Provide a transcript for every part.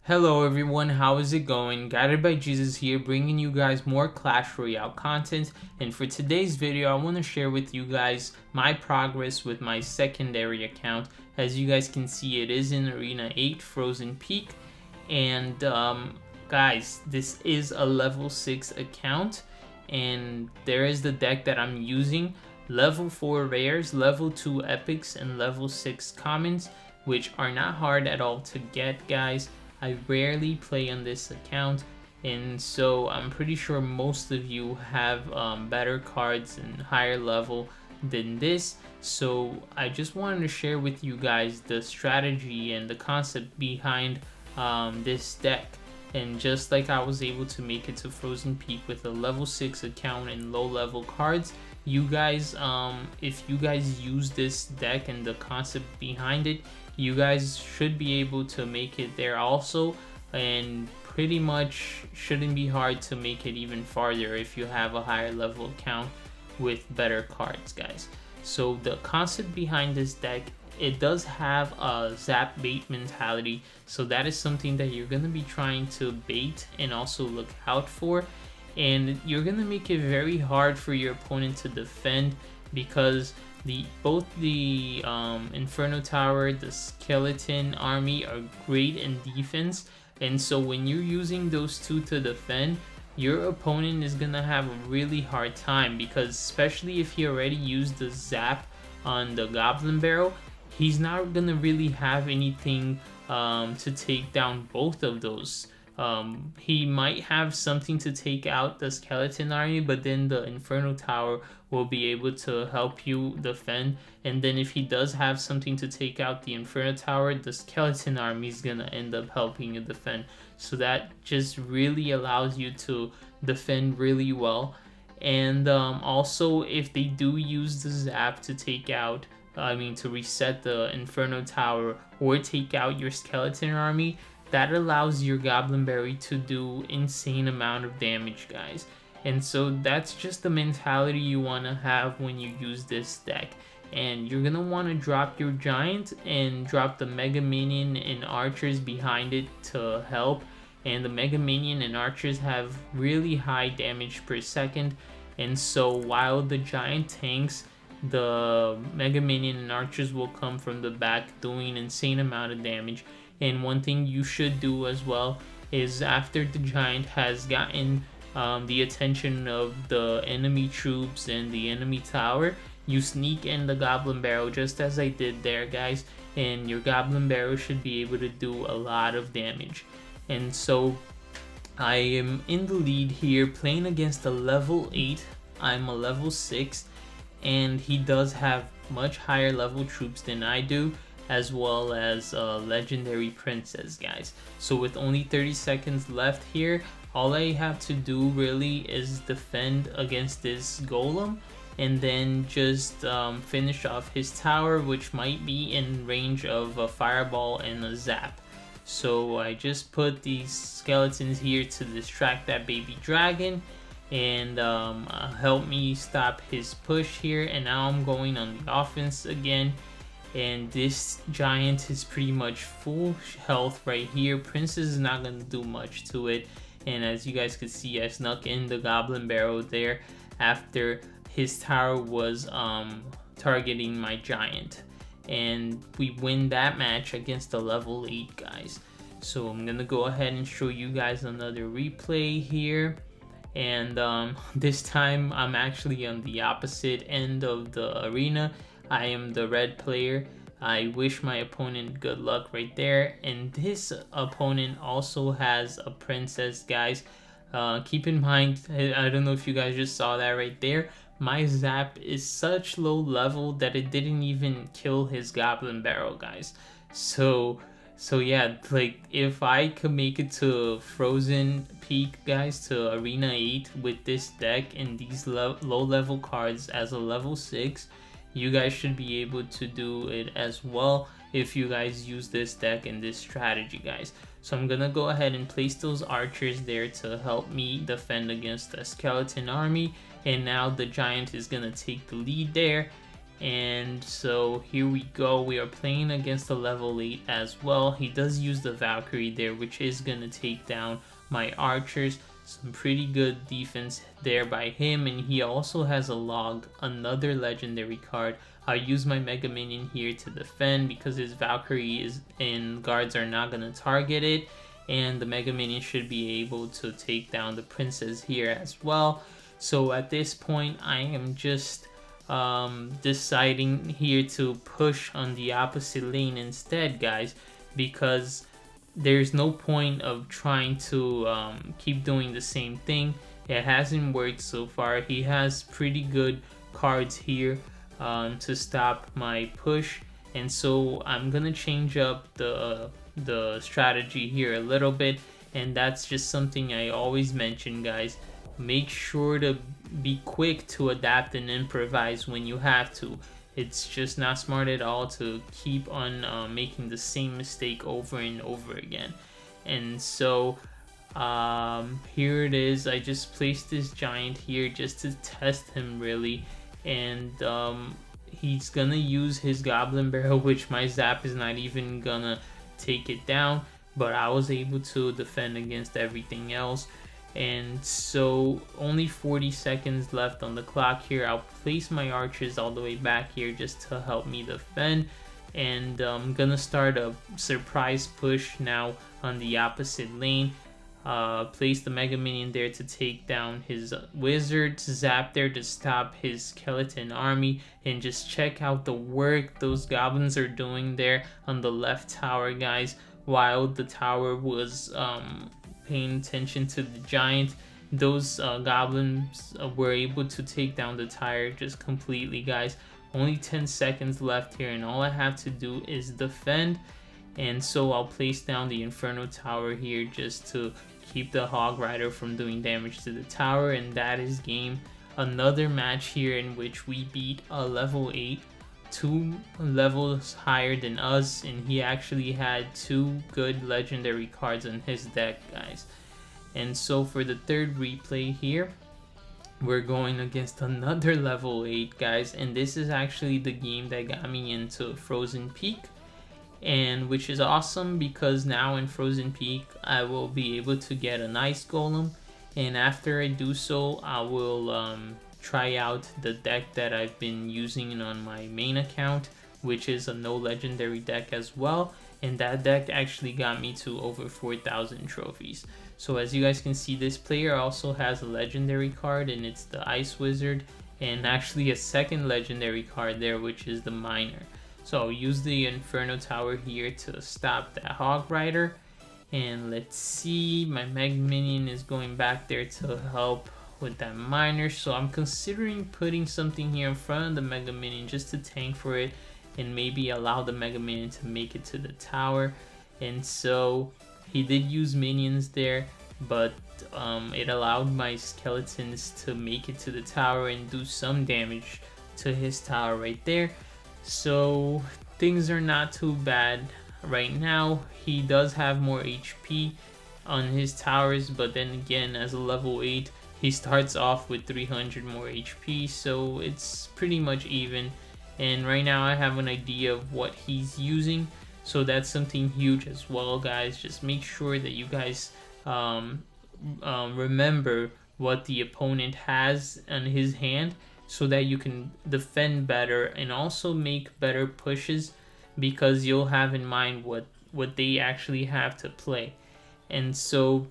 Hello everyone, how is it going? Guided by Jesus here, bringing you guys more Clash Royale content. And for today's video, I want to share with you guys my progress with my secondary account. As you guys can see, it is in Arena 8 Frozen Peak. And guys, this is a level 6 account. And there is the deck that I'm using. Level 4 rares, level 2 epics, and level 6 commons, which are not hard at all to get, guys. I rarely play on this account, and so I'm pretty sure most of you have better cards and higher level than this. So I just wanted to share with you guys the strategy and the concept behind this deck. And just like I was able to make it to Frozen Peak with a level 6 account and low level cards, you guys, if you guys use this deck and the concept behind it, you guys should be able to make it there also, and pretty much shouldn't be hard to make it even farther if you have a higher level account with better cards, guys. So the concept behind this deck, it does have a zap bait mentality, so that is something that you're going to be trying to bait and also look out for, and you're going to make it very hard for your opponent to defend, because both the Inferno Tower, the Skeleton Army are great in defense, and so when you're using those two to defend, your opponent is gonna have a really hard time, because especially if he already used the zap on the Goblin Barrel, he's not gonna really have anything to take down both of those. He might have something to take out the Skeleton Army, but then the Inferno Tower will be able to help you defend. And then if he does have something to take out the Inferno Tower, the Skeleton Army is gonna end up helping you defend. So that just really allows you to defend really well. And also, if they do use the zap to take out, to reset the Inferno Tower or take out your Skeleton Army, that allows your Goblin Berry to do insane amount of damage, guys. And so that's just the mentality you want to have when you use this deck. And you're going to want to drop your Giant and drop the Mega Minion and Archers behind it to help. And the Mega Minion and Archers have really high damage per second. And so while the Giant tanks, the Mega Minion and Archers will come from the back doing insane amount of damage. And one thing you should do as well is, after the Giant has gotten the attention of the enemy troops and the enemy tower, you sneak in the Goblin Barrel just as I did there, guys, and your Goblin Barrel should be able to do a lot of damage. And so I am in the lead here playing against a level 8. I'm a level 6, and he does have much higher level troops than I do, as well as a legendary princess, guys. So with only 30 seconds left here, all I have to do really is defend against this golem, and then just finish off his tower, which might be in range of a fireball and a zap. So I just put these skeletons here to distract that baby dragon and help me stop his push here. And now I'm going on the offense again, and this Giant is pretty much full health right here. Princess is not going to do much to it, and as you guys can see, I snuck in the Goblin Barrel there after his tower was targeting my Giant, and we win that match against the level 8, guys. So I'm gonna go ahead and show you guys another replay here, and this time I'm actually on the opposite end of the arena. I am the red player. I wish my opponent good luck right there. And this opponent also has a princess, guys. Keep in mind, I don't know if you guys just saw that right there. My zap is such low level that it didn't even kill his Goblin Barrel, guys. So yeah, like, if I could make it to Frozen Peak, guys, to Arena 8 with this deck and these low level cards as a level 6, you guys should be able to do it as well if you guys use this deck and this strategy, guys. So I'm gonna go ahead and place those archers there to help me defend against the Skeleton Army, and now the Giant is gonna take the lead there. And so here we go, we are playing against a level 8 as well. He does use the Valkyrie there, which is gonna take down my archers. Some pretty good defense there by him, and he also has a log, another legendary card. I'll use my Mega Minion here to defend because his Valkyrie is and guards are not gonna target it, and the Mega Minion should be able to take down the princess here as well. So at this point I am just deciding here to push on the opposite lane instead, guys, because there's no point of trying to keep doing the same thing. It hasn't worked so far. He has pretty good cards here to stop my push, and so I'm gonna change up the strategy here a little bit, and that's just something I always mention, guys. Make sure to be quick to adapt and improvise when you have to. It's just not smart at all to keep on making the same mistake over and over again. And so here it is. I just placed this giant here just to test him, really, and he's gonna use his goblin barrel, which my zap is not even gonna take it down, but I was able to defend against everything else. And so only 40 seconds left on the clock here. I'll place my archers all the way back here just to help me defend, and I'm gonna start a surprise push now on the opposite lane. Place the Mega Minion there to take down his wizard, zap there to stop his skeleton army, and just check out the work those goblins are doing there on the left tower, guys, while the tower was paying attention to the giant. Those goblins were able to take down the tower just completely, guys. Only 10 seconds left here, and all I have to do is defend. And so I'll place down the Inferno Tower here just to keep the Hog Rider from doing damage to the tower, and that is game. Another match here in which we beat a level 8, 2 levels higher than us, and he actually had 2 good legendary cards on his deck, guys. And so for the third replay here, we're going against another level 8, guys, and this is actually the game that got me into Frozen Peak, and which is awesome because now in Frozen Peak I will be able to get an ice golem, and after I do so I will try out the deck that I've been using on my main account, which is a no legendary deck as well, and that deck actually got me to over 4,000 trophies. So as you guys can see, this player also has a legendary card, and it's the Ice Wizard, and actually a second legendary card there, which is the Miner. So I'll use the Inferno Tower here to stop that Hog Rider, and let's see, my Mega Minion is going back there to help with that Miner. So I'm considering putting something here in front of the Mega Minion just to tank for it and maybe allow the Mega Minion to make it to the tower. And so he did use minions there, but it allowed my skeletons to make it to the tower and do some damage to his tower right there. So things are not too bad right now. He does have more HP on his towers, but then again, as a level 8, he starts off with 300 more HP, so it's pretty much even. And right now I have an idea of what he's using, so that's something huge as well, guys. Just make sure that you guys remember what the opponent has on his hand so that you can defend better and also make better pushes, because you'll have in mind what they actually have to play. And so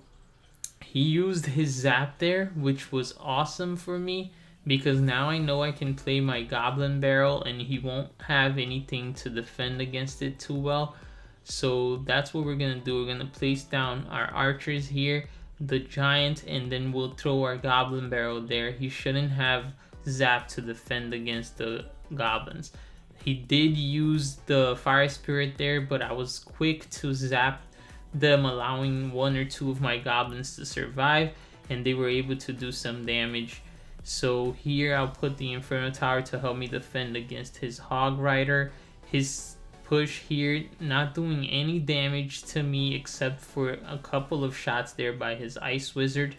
he used his zap there, which was awesome for me, because now I know I can play my Goblin Barrel and he won't have anything to defend against it too well. So that's what we're gonna do. We're gonna place down our archers here, the giant, and then we'll throw our Goblin Barrel there. He shouldn't have zap to defend against the goblins. He did use the Fire Spirit there, but I was quick to zap them, allowing 1 or 2 of my goblins to survive, and they were able to do some damage. So here I'll put the Inferno Tower to help me defend against his Hog Rider. His push here not doing any damage to me except for a couple of shots there by his Ice Wizard.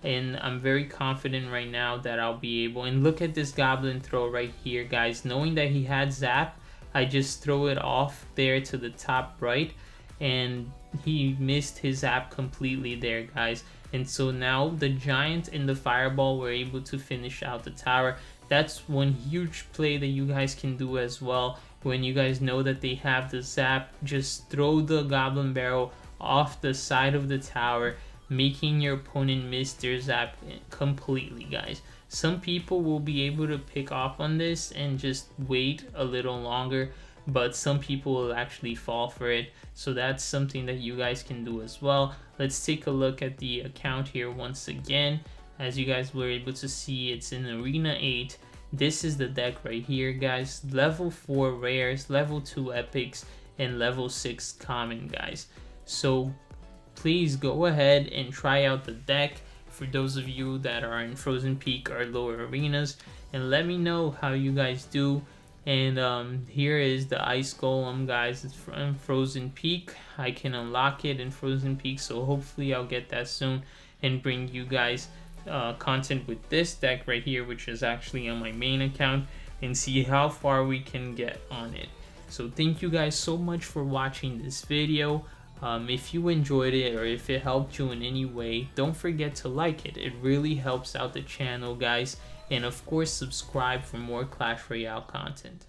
and I'm very confident right now that I'll be able. And look at this goblin throw right here, guys. Knowing that he had zap, I just throw it off there to the top right, and he missed his zap completely there, guys. And so now the giant and the fireball were able to finish out the tower. That's one huge play that you guys can do as well. When you guys know that they have the zap, just throw the goblin barrel off the side of the tower, making your opponent miss their zap completely, guys. Some people will be able to pick off on this and just wait a little longer, but some people will actually fall for it. So that's something that you guys can do as well. Let's take a look at the account here once again. As you guys were able to see, it's in Arena 8. This is the deck right here, guys. Level 4 rares, level 2 epics, and level 6 common, guys. So please go ahead and try out the deck for those of you that are in Frozen Peak or lower arenas, and let me know how you guys do. And here is the ice golem, guys. It's from Frozen Peak. I can unlock it in Frozen Peak, so hopefully I'll get that soon and bring you guys content with this deck right here, which is actually on my main account, and see how far we can get on it. So thank you guys so much for watching this video. If you enjoyed it or if it helped you in any way, don't forget to like it. It really helps out the channel, guys. And of course, subscribe for more Clash Royale content.